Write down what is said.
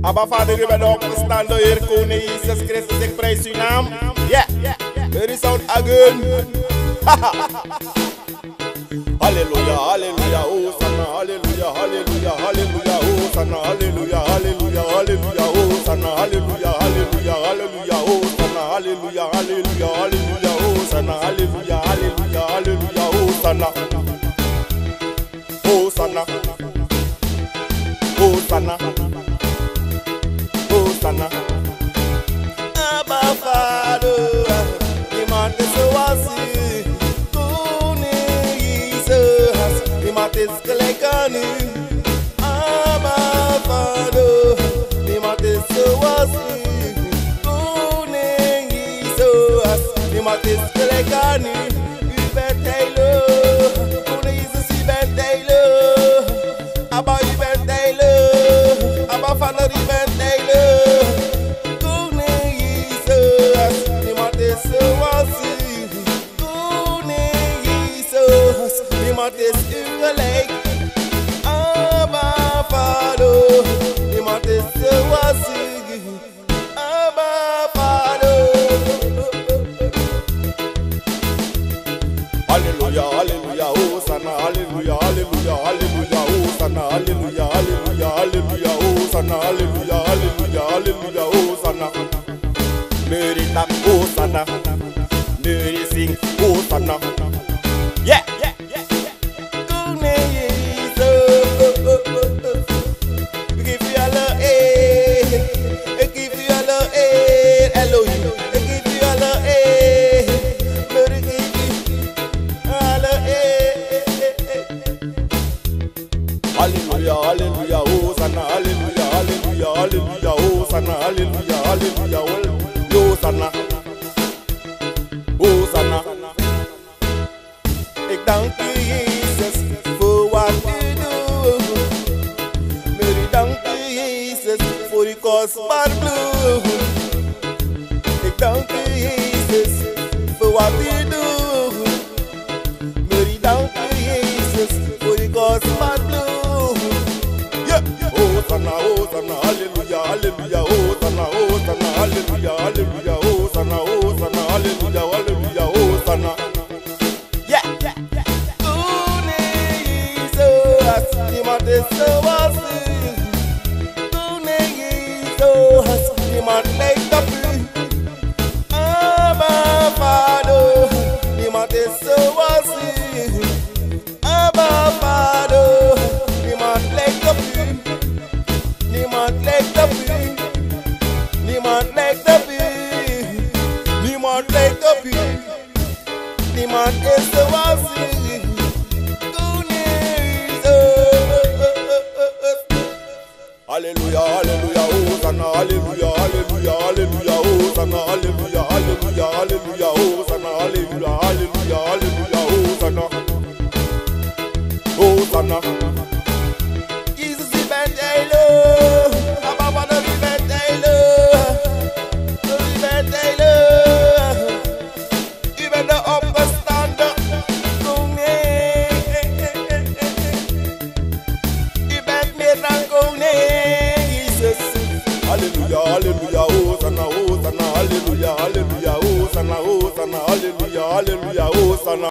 Abba Vader, u bent opgestaan door Heer Koning Jezus Christus, ik prijs uw naam. Yeah, there is out again. Halleluja, halleluja, Hosanna, halleluja, halleluja, halleluja, Hosanna, halleluja, halleluja, halleluja, Hosanna, halleluja, halleluja, halleluja, Hosanna, halleluja, halleluja, halleluja, Hosanna, halleluja, halleluja, halleluja, Hosanna, Hosanna, Hosanna, Hosanna. Abba Vader, iemand is zoals u. Niemand is gelijk aan u. Abba Vader, niemand is zoals u. Koning Jezus, niemand is gelijk aan u. U bent heilig, Koning Jezus, u bent heilig. Abba, u bent heilig. Abba Vader, u bent heilig. Koning Jezus, niemand is zoals u. Koning Jezus, niemand is u gelijk. Abba Vader, niemand is zoals u. Abba Vader. Halleluja, halleluja, Hosanna, halleluja, halleluja, halleluja, Hosanna, halleluja, halleluja, halleluja, Hosanna, halleluja, halleluja, halleluja, Hosanna. Mary tap Hosanna, Mary sing Hosanna. Yeah, yeah, yeah, yeah. Koning Jezus, we give you alle eer, we give you alle eer, Elohim, we give you alle eer, we give you alle eer. Halleluja, halleluja, Hosanna, halleluja, halleluja, halleluja, Hosanna, halleluja, halleluja, Hosanna, Hosanna. Ik dank u Jezus voor wat u doet. Mary dank u Jezus voor uw kostbaar bloed. Ik dank u Jezus voor wat u doet. Mary dank u Jezus voor uw kostbaar bloed. Yeah. Hosanna, Hosanna, halleluja, halleluja, Hosanna, Hosanna, halleluja, halleluja, Hosanna, Hosanna, halleluja, halleluja, Hosanna. Niemand is zoals u. Koning Jezus, niemand lijkt op u. Abba Vader, niemand is zoals u. Abba Vader, niemand lijkt op u. Niemand lijkt op u. Niemand lijkt op u. Niemand lijkt op u. Niemand is zoals u. Halleluja, halleluja, Hosanna, halleluja, halleluja, halleluja, Hosanna, halleluja, halleluja, halleluja, Hosanna, halleluja, halleluja, halleluja, Hosanna, Hosanna. Jezus, u bent heilig. Abba Vader, u bent heilig. U bent heilig. U bent de opgestanden koning. U bent meer dan koning. Halleluja, halleluja, Hosanna, Hosanna, halleluja, halleluja, Hosanna, Hosanna, halleluja, halleluja, Hosanna.